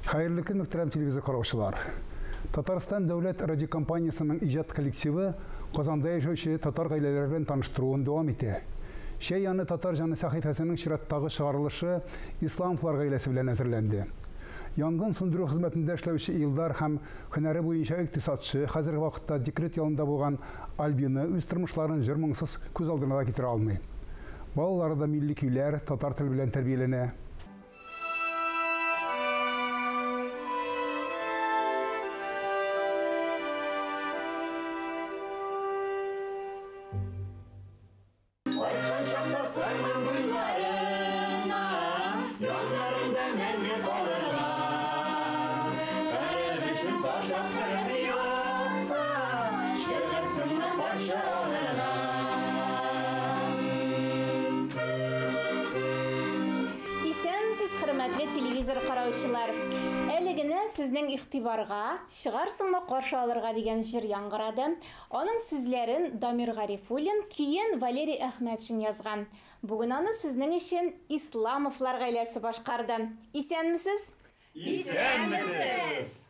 Hayırlı gün muhterem televizyon karşılar. Tataristan Devlet Radiokompanyasının icad kollektivi Kazanda yaşayan Tatar gailelerinden tanıştırılan devam etti. Şey yanı Tatar Canı sahifasının şirattағы çıkarılışı İslamflar gailesi bilen hazırlandı. Yangın söndürü hizmetinde işlevçi Ildar hem hüneri boyunca iktisatçı, hazır vakitte dekret yolunda boğan Albini öz tırmışların jırmınsız көз aldığına da getire almay. Balaları da milli köyler Tatar tili bilen terbiyelene. Телевизор караучылар, әлегенә сезнең игътибарга чыгарсыңмы каршы алырга дигән җыр яңгырады. Аның сүзләрен Дамир Гарифуллин, көен Валерий Әхмәтшин язган. Бүген аны сезнең өчен Исламовлар гаиләсе башкарды. Исәнмесез? Исәнмесез!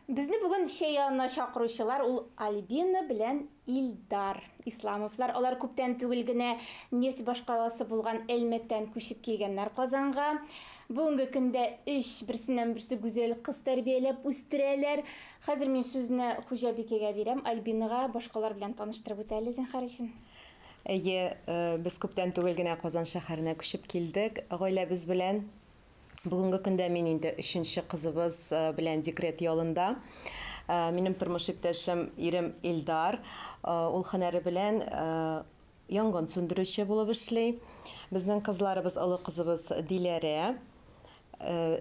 Безне бүген шәй янына чакыручылар ул Альбина белән Илдар. Исламовлар, алар күптән түгел генә нефть башкаласы булган Әлмәттән күчеп килгәннәр Казанга. Бүгенге көндә берсеннән берсе гүзәл кыз тәрбияләп үстерәләр. Хәзер мин сүзне Хуҗабикәгә бирәм. Альбинага башкалар белән таныштырып үтәле зинһар өчен. Без күптән түгел генә Казан шәһәренә күчеп килдек. Гаиләбез белән бүгенге көндә мин инде 3нче кызыбыз белән декрет ялында. Минем тормыш иптәшем ирем Илдар, ул һөнәре белән янгын сүндерүче булып эшли. Безнең кызларыбыз, олы кызыбыз Диләрә,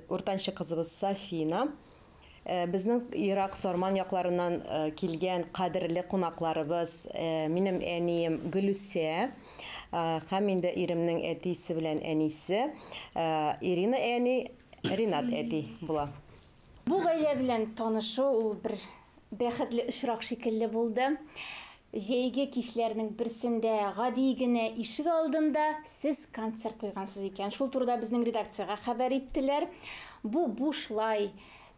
уртанчы кызыбыз Сафина. Безнең Ирак Сорман якларыннан килгән кадерле кунакларыбыз минем әнием Гөлүсә һәм инде иремнең әтисе белән әнисе Ирина әни, Ринат әти була. Бу гаилә белән танышу ул бер бәхетле очрак шикелле булды. Җәйге кичләрнең берсендә гади генә ишек алдында сез концерт куйгансыз икән. Шул турыда безнең редакциягә хәбәр иттеләр. Бу бушлай.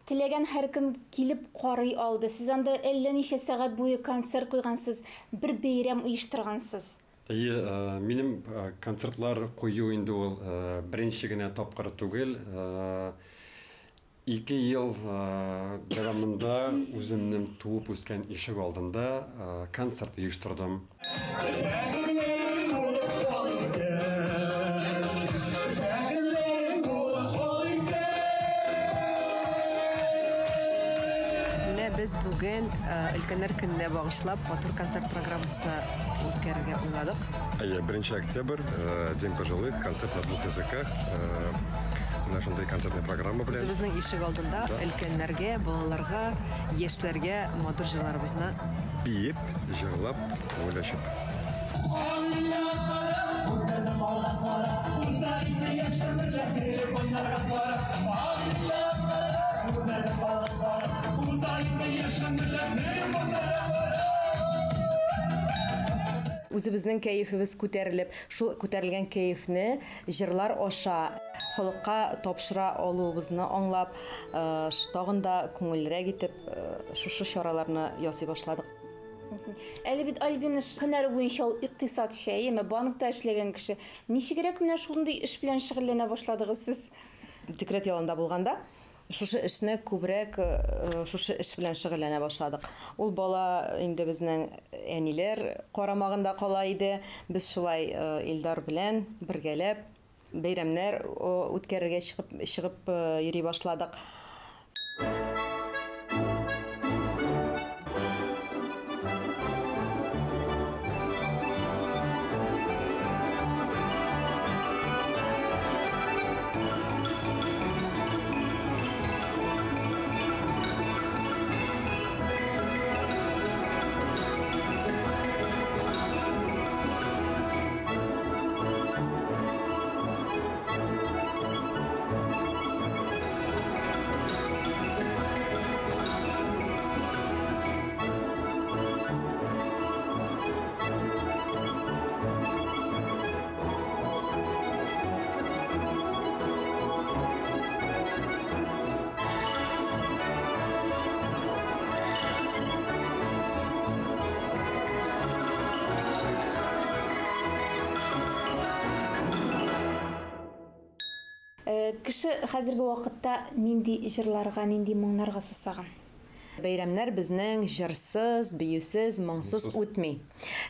Теләгән һәркем килеп карый алды. Сез анда әллә ничә сәгать буе концерт куйгансыз, бер бәйрәм оештыргансыз. Минем концертлар кую инде ул беренче генә тапкыр түгел. 2 ел дәвамында үземнең туып үскән ишек алдында концерт оештырдым. Без бүген өлкәннәр көненә багышлап матур концерт программасы үткәрергә уйладык. 1 октябрь, День пожилых, концерт на 2 языках. Нашындай концертная программа белән. Безнең ишек алдында өлкәннәргә, балаларга, яшьләргә матур җырларыбызны биеп, җырлап, уйлашып. Үзебезнең кәефебез күтәрелеп, шул күтәрелгән кәефне җырлар аша халыкка тапшыра алуыбызны аңлап, тагын да күңелрәк итеп шушы чараларны ясый башладык. Әле бит Альбина һөнәре буенча ул икътисадчы, яме банкта эшләгән кеше. Ничегрәк менә шундый эш белән шөгыльләнә башладыгыз сез? Декрет ялында булганда шушы эшне күбрәк шушы эш белән шөгыльләнә башладык. Ул бала инде безнең әниләр карамагында кала иде. Без шулай Илдар белән бергәләп бәйрәмнәр үткәрергә чыгып йөри башладык. Кеше хәзерге вакытта нинди җырларга, нинди моңнарга сусаган? Бәйрәмнәр безнең җырсыз, биюсез, моңсыз үтми.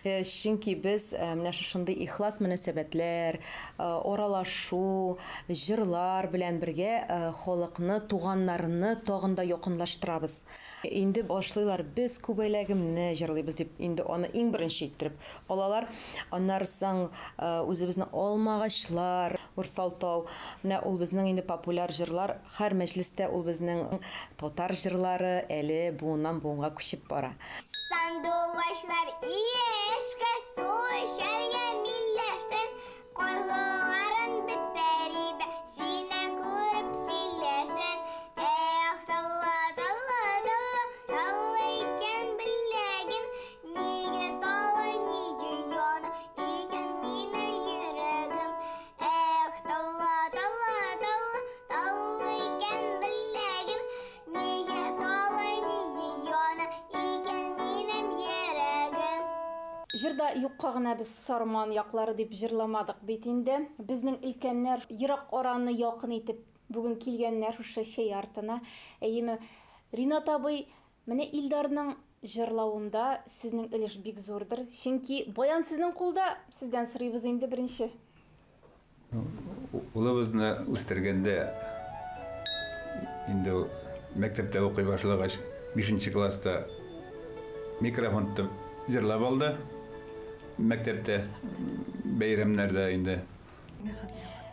Чөнки без менә шушындый ихлас мөнәсәбәтләр, оралашу, җырлар белән бергә халыкны, туганнарны тагын да якынлаштырабыз. Инде башлыйлар без күбәләгемне җырлыйбыз дип, инде аны иң беренче иттереп алалар. Аннан соң үзебезнең алмагачлар, Урсалтау, менә ул безнең инде популяр җырлар, һәр мәҗлестә ул безнең татар җырлары әле буыннан буынга күчеп бара. Сандугачлар иешкә су эчәргә милләштен, кайгыларын бетәр иде, сине күреп сөйләшен. Эх, талла, талла, талла, талла икән беләгем, нигә талай, нигә яна икән минем йөрәгем. Эх, талла, талла, талла, талла икән беләгем, нигә талай, нигә яна икән минем йөрәгем. Җырда юкка гына без Сарман яклары дип җырламадык бит инде. Безнең илкәннәр ерак араны якын итеп бүген килгәннәр шушы шәй артына. Әйеме, Ринат абый, менә Илдарның җырлавында сезнең өлеш бик зурдыр. Чөнки баян сезнең кулда, сездән сорыйбыз инде беренче. Улыбызны үстергәндә инде мәктәптә укый башлагач 5нче класста микрофон тотып җырлап алды. Мәктәптә бәйрәмнәрдә инде.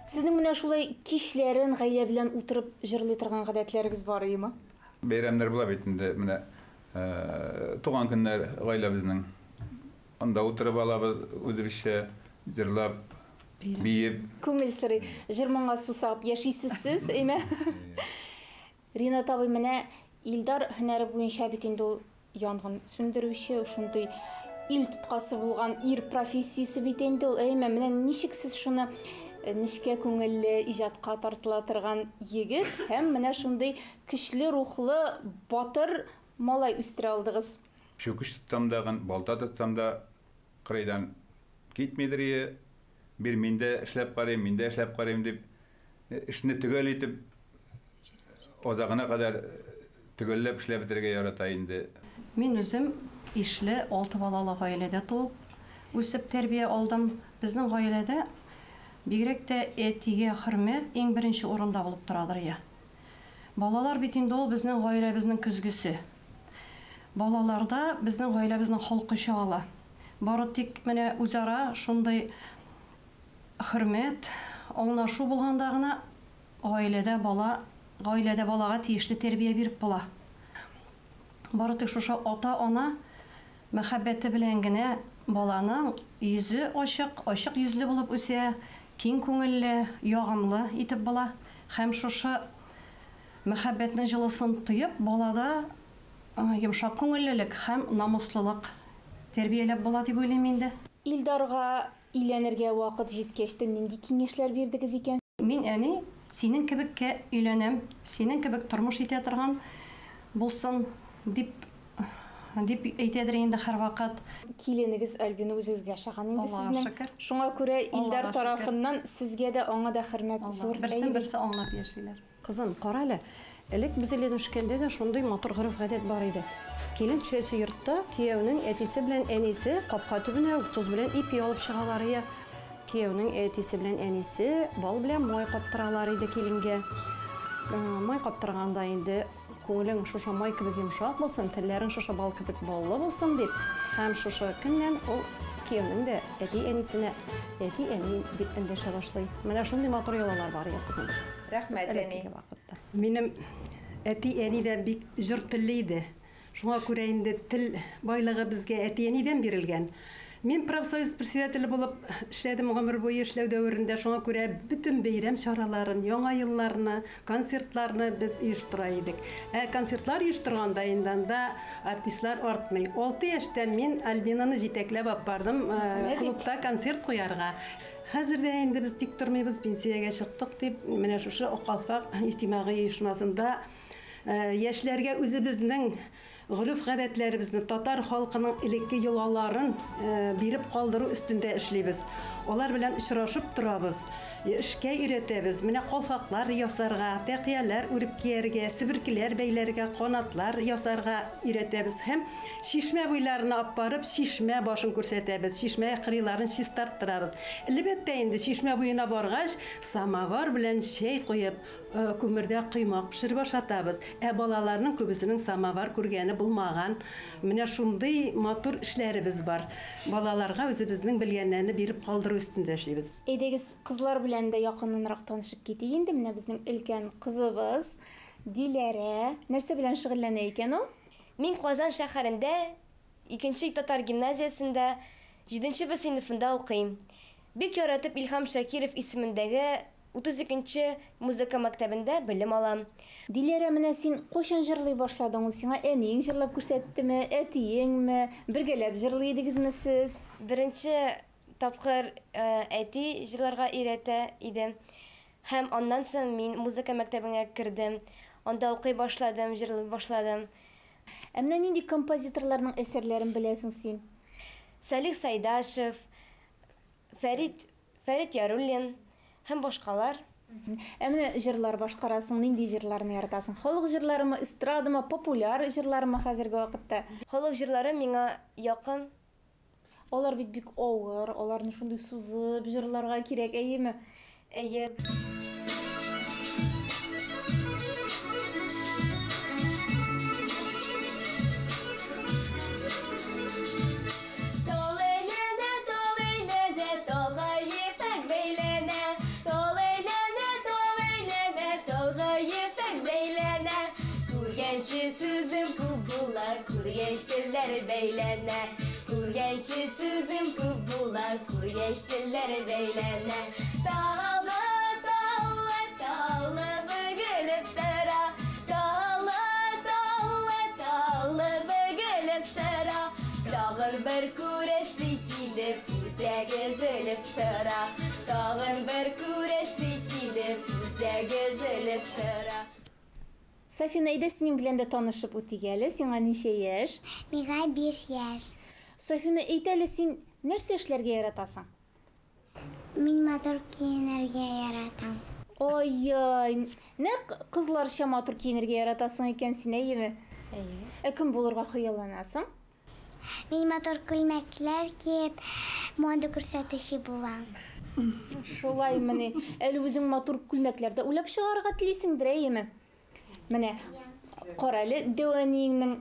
Сезнең менә шулай кичләрен гаилә белән утырып җырлый торган гадәтләрегез бар име? Бәйрәмнәр була бит инде менә туган көннәр гаиләбезнең. Анда утырып алабыз үзебезчә җырлап, биеп. Күңел сырый, җырманга сусап яшисез сез, әйме? Ринат абый, менә Илдар һөнәре буенча бит инде ул янгын сүндерүче, шундый ил тоткасы булган ир профессиясе бит инде ул. Әйме, менә ничек сез шуны нечкә күңелле иҗатка тартыла торган егет һәм менә шундый көчле рухлы, батыр малай үстерә алдыгыз? Шүкеш тоттам дагын, балта тоттам да кырыйдан китмидер. Bir миндә эшләп карыйм, миндә эшләп карыйм дип эшне төгәл итеп озагына кадәр төгәлләп эшләп бетергә ярата инде. Мин үзем ишле 6 балалы гаиләдә туып, үсеп тәрбия алдым. Безнең гаиләдә бигрәк тә әтигә хөрмәт иң беренче урында булып торадыр я. Балалар бит инде ул безнең гаиләбезнең көзгесе. Балаларда безнең гаиләбезнең халкы чагыла. Бары тик менә үзара шундый хөрмәт, аңлашу булганда гына гаиләдә балага тиешле тәрбия биреп була. Бары тик шушы ата-ана мәхәббәте белән генә баланың йөзе ачык йөзле булып үсә, киң күңелле, ягымлы итеп була. Һәм шушы мәхәббәтнең җылысын тоеп, балада йомшак күңеллелек һәм намуслылык тәрбияләп була дип уйлыйм инде. Илдарга өйләнергә вакыт җиткәч, нинди киңәшләр бирдегез икән? Мин әни, синең кебеккә өйләнәм, синең кебек тормыш итә торган булсын дип әйтәдер инде һәр вакыт. Киленегез Альбина үзегезгә шаган инде Аллаһа сезнең. шөкер. Шуңа күрә Илдар Аллаһа тарафыннан сезгә дә аңа да хөрмәт зур. Берсе аңлап яшиләр. Кызым, кара әле. Элек без өйләнешкәндә дә шундый матур гореф-гадәт бар иде. Килен төшәсе йортта кияүнең әтисе белән әнисе капка төбенә туз белән ипи алып чыгалар иде. Кияүнең әтисе белән әнисе бал белән май каптыралар иде киленгә. Май каптырганда инде күңелең шуша май кебек йомшак булсын, телләрең шуша бал кебек баллы булсын дип, һәм шуша көннән ул кияүнең дә әти-әнисенә әти-әни дип эндәшә башлый. Менә шундый матур йолалар бар иде кызым. Рәхмәт, әни. Минем әти-әни дә бик җыр телле иде. Шуңа күрә инде тел байлыгы безгә әти-әнидән бирелгән. Мин профсоюз председателе булып эшләдем гомер буе эшләү дәверендә. Шуңа күрә бөтен бәйрәм чараларын, яңа елларны, концертларны без оештыра идек. Концертлар оештырганда инде артистлар артмый. 6 яшьтә мин Альбинаны җитәкләп алып бардым клубта концерт куярга. Хәзердә инде без тик тормыйбыз, пенсиягә чыктык дип, менә шушы Акалфак иҗтимагый оешмасында яшьләргә үзебезнең гөреф гадәтләребезне, татар халкының элекке йолаларын биреп калдыру өстендә эшлибез. Алар белән очрашып торабыз. Эшкә өйрәтәбез. Менә калфаклар ясарга, тәкъияләр үреп кияргә, себеркеләр бәйләргә, канатлар ясарга өйрәтәбез. Һәм шишмә буйларына алып барып, шишмә башын күрсәтәбез. Шишмә кырыйларын чистарттырабыз. Әлбәттә инде шишмә буена баргач, самовар белән чәй куеп, күмердә кыймак пешереп ашатабыз. Балаларның күбесенең самовар күргәне булмаган. Менә шундый матур эшләребез бар. Балаларга үзебезнең белгәннәрне биреп калдыру өстендә эшлибез. Әйдәгез, кызлар белән дә якыннанрак танышып китик инде. Менә безнең өлкән кызыбыз Диләрә нәрсә белән шөгыльләнә икән ул? Мин Казан шәһәрендә 2-нче татар гимназиясендә 7-нче сыйныфында укыйм. Бик яратып Илһам Шакиров исемендәге 32-нче музыка мәктәбендә белем алам. Диләрә, менә син кайчан җырлый башладың? Ул сиңа әниең җырлап күрсәттеме, әтиеңме, бергәләп җырлый идегезме сез? Беренче тапкыр әти җырларга өйрәтә иде. Һәм аннан соң мин музыка мәктәбенә кердем. Анда укый башладым, җырлый башладым. Менә нинди композиторларның әсәрләрен беләсең син? Салих Сайдашев, Фәрит Яруллин һәм башкалар. Менә җырлар башкарасың, нинди җырларны яратасың? Халык җырларымы, эстрадамы, популяр җырларымы хәзерге вакытта? Халык җырлары миңа якын. Алар бик авыр, аларны шундый сузып җырларга кирәк, әйеме? Әйе. Sözüm kubula, kuryeştiller beylene. Kuryençi sözüm kubula, kuryeştiller beylene. Dağla, dağla, dağla, bıgılıp tara. Dağla, dağla, dağla, bıgılıp tara. Dağın bir kuresi kilip, uze gözülüp tara. Dağın bir kuresi kilip, uze gözülüp tara. Сафина, әйдә синең белән дә танышып үтик әле. Сиңа ничә яшь? Миңа 5 яшь. Сафина, әйт әле, син нәрсә эшләргә яратасың? Мин матур киенергә яратам. Ой, нәк кызларча матур киенергә яратасың икән син, әйеме? Әйе. Кем булырга хыялланасың? Мин матур күлмәкләр киеп, мода күрсәтүче булам. Шулай менә, әле үзең матур күлмәкләрдә уйлап чыгарга телисеңдер, әйеме? Менә кара әле, Дәваниеңнең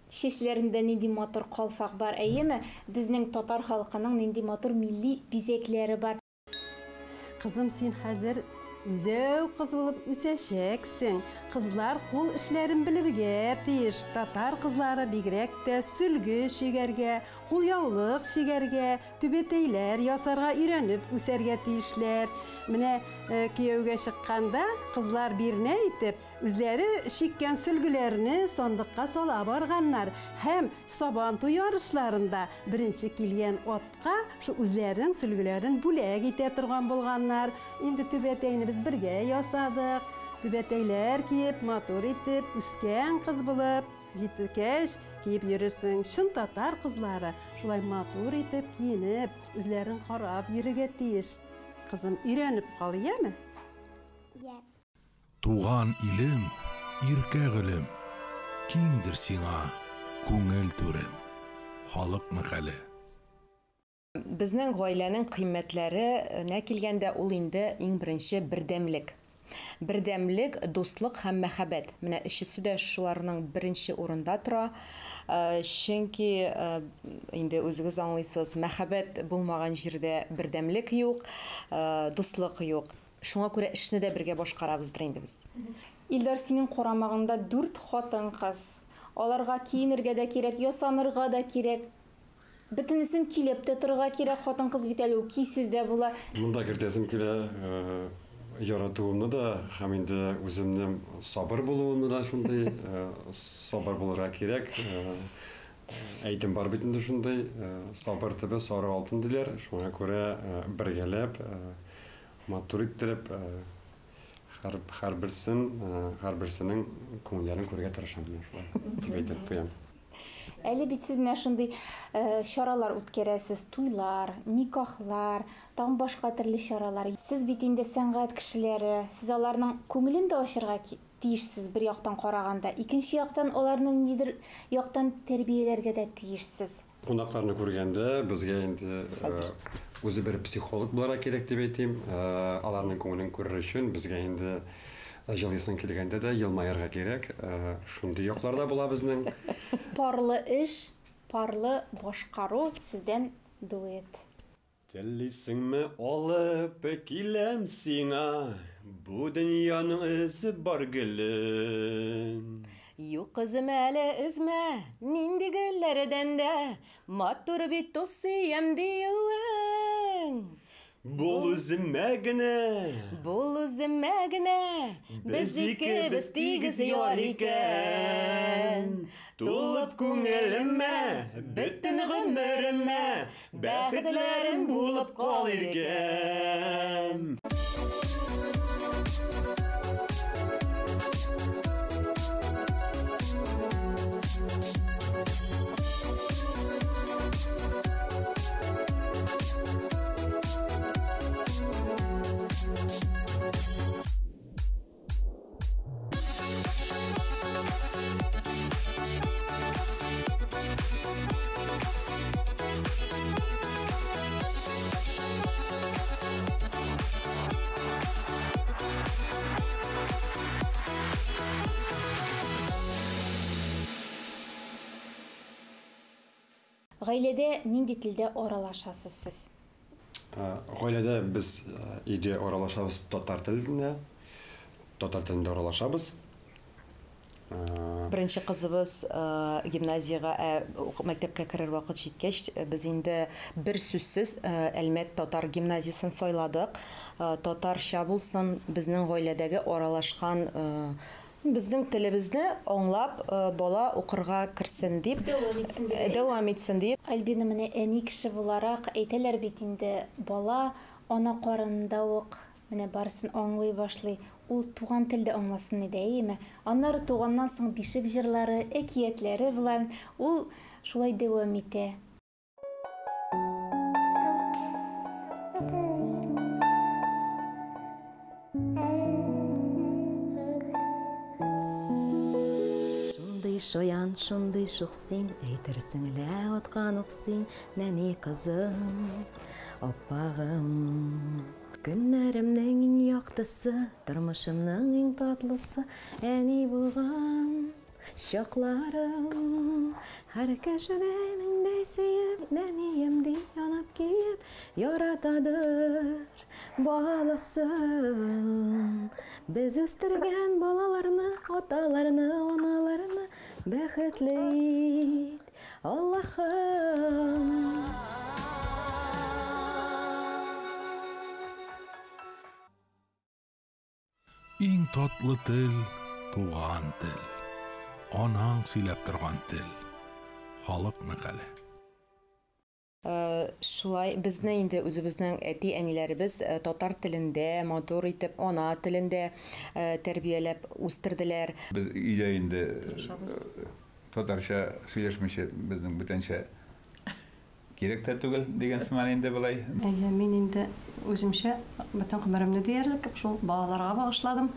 чәчләрендә нинди матур калфак бар, әйеме? Безнең татар халкының нинди матур милли бизәкләре бар. Кызым, син хәзер зәү кыз булып үсәчәксең. Кызлар кул эшләрен белергә тиеш. Татар кызлары бигрәк тә сөлге шигәргә, кулъяулык шигәргә, түбәтәйләр ясарга өйрәнеп үсәргә тиешләр. Менә кияүгә чыкканда кызлар бирнә итеп, үзләре шиккән сөлгеләрне сандыкка сала барганнар. Һәм сабан туй ярышларында беренче килгән атка шу үзләренең сөлгеләрен бүләк итә торган булганнар. Инде түбәтәйне без бергә ясадык. Түбәтәйләр киеп, матур итеп, үскән кыз булып, җиткәч киеп йөрсең. Шын татар кызлары шулай матур итеп киенеп, үзләрен карап йөрергә тиеш. Кызым, өйрәнеп кал, яме? Туган илем, иркә гөлем, киңдер сиңа күңел түрем, халык мәкале. Безнең гаиләнең кыйммәтләре нә килгәндә ул инде иң беренче бердәмлек. Бердәмлек, дуслык һәм мәхәббәт. Менә өчесе дә шуларның беренче урында тора. Чөнки инде үзегез аңлыйсыз, мәхәббәт булмаган җирдә бердәмлек юк, дуслык юк. Шуңа күрә эшне дә бергә башкарабыздыр инде без. Илдар, синең карамагында 4 хатын кыз. Аларга киенергә дә кирәк, ясанырга да кирәк. Бөтенесен килеп тә торырга кирәк, хатын кыз бит әле ул кисез дә була. Монда кертәсем килә, яратуымны да, һәм инде үземнең сабыр булуымны да шундый сабыр булырга кирәк. Әйтем бар бит инде шундый, сабыр төбе сары алтын диләр. Шуңа күрә бергәләп, матур иттереп, һәрберсенең күңелләрен күрергә тырышам дип әйтеп куям. Әле бит сез менә шундый чаралар үткәрәсез, туйлар, никахлар, там башка төрле чаралар. Сез бит инде сәнгать кешеләре, сез аларның күңелен дә ачырга тиешсез бер яктан караганда. Икенче яктан аларның нидер яктан тәрбияләргә дә тиешсез. Кунакларны күргәндә безгә инде үзе бер психолог буларга кирәк дип әйтим. Аларның күңелен күрер өчен безгә инде җылысын килгәндә дә елмаярга кирәк. Шундый якларда була безнең. Парлы эш, парлы башкару сездән дуэт. Телисеңме алып киләм сиңа, бу дөньяның эзе бар гөлен. Юк кызым әле үзмә, нинди гөлләрдән дә, матур бит ул сөям диюең. Бул үземә генә, без икебез тигез яр икән. тулып күңелемә, бөтен гомеремә, бәхетләрем булып калыр икән. Гаиләдә нинди телдә аралашасыз сез? Гаиләдә без өйдә аралашабыз татар телендә. Татар телендә аралашабыз. Беренче кызыбыз гимназиягә, мәктәпкә керер вакыт җиткәч, без инде бер сүзсез Әлмәт татар гимназиясын сайладык. Татарча булсын, безнең гаиләдәге аралашкан безнең телебезне аңлап бала укырга кирсен дип, дәвам итсен дип. Альбина менә әни кеше буларак әйтәләр бит инде, бала ана карынында ук менә барсын аңлый башлый. Ул туган телдә аңласын иде, әйеме? Аннары туганнан соң бишек җырлары, әкиятләре белән ул шулай дәвам итә. Шаян шундый шук син, әйтерсең лә аткан ук син, нәни кызым, аппагым. Көннәремнең иң яктысы, тормышымның иң татлысы, әни булган чакларым. Һәр кешедә миндә сөеп, нәнием дип янып киеп, яратадыр баласын. Без үстергән балаларны, аталарны, аналарны бәхетле ит, Аллаһым. Иң татлы тел туган тел. Анаң сөйләп торган тел. Халык мәкале. Шулай безне инде үзебезнең әти-әниләребез татар телендә, матур итеп ана телендә тәрбияләп үстерделәр. Без өйдә инде татарча сөйләшмичә безнең бүтәнчә кирәк тә түгел дигән сыман инде булай. Мин инде үземчә бөтен гомеремне диярлек шул балаларга багышладым.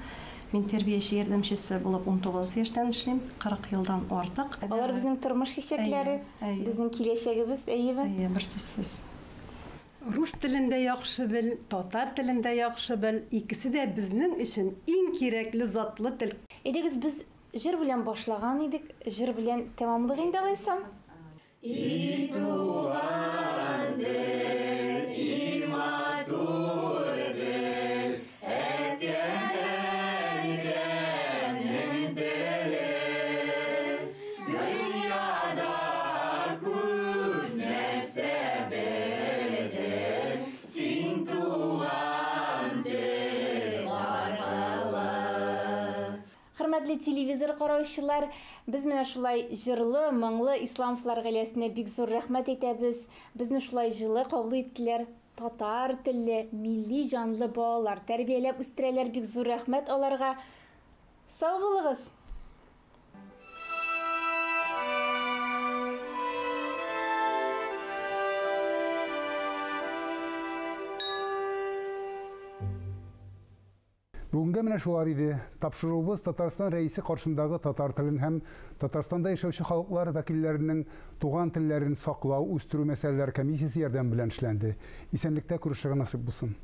Мин тәрбияче ярдәмчесе булып 19 яшьтән эшлим, 40 елдан артык. Алар безнең тормыш чәчәкләре, безнең киләчәгебез, әйеме? Бер сүзсез. Рус телендә яхшы бел, татар телендә яхшы бел, икесе дә безнең өчен иң кирәкле затлы тел. Әйдәгез без җыр белән башлаган идек, җыр белән тәмамлык инде алайсам. Хөрмәтле телевизор караучылар, без менә шулай җырлы, моңлы исламфлар гаиләсенә бик зур рәхмәт әйтәбез. Безне шулай җылы кабул иттеләр. татар телле, милли жанлы балалар тәрбияләп үстерәләр, бик зур рәхмәт аларга. Сау булыгыз. Бүгінгі менә шулар иде. Тапшыруыбыз Татарстан рәисе каршындагы татар телен һәм Татарстанда яшәүче халыклар вәкилләренең туган телләрен саклау, үстерү мәсьәләләре комиссиясе ярдәм белән эшләнде. Исәнлектә күрешергә насыйп булсын.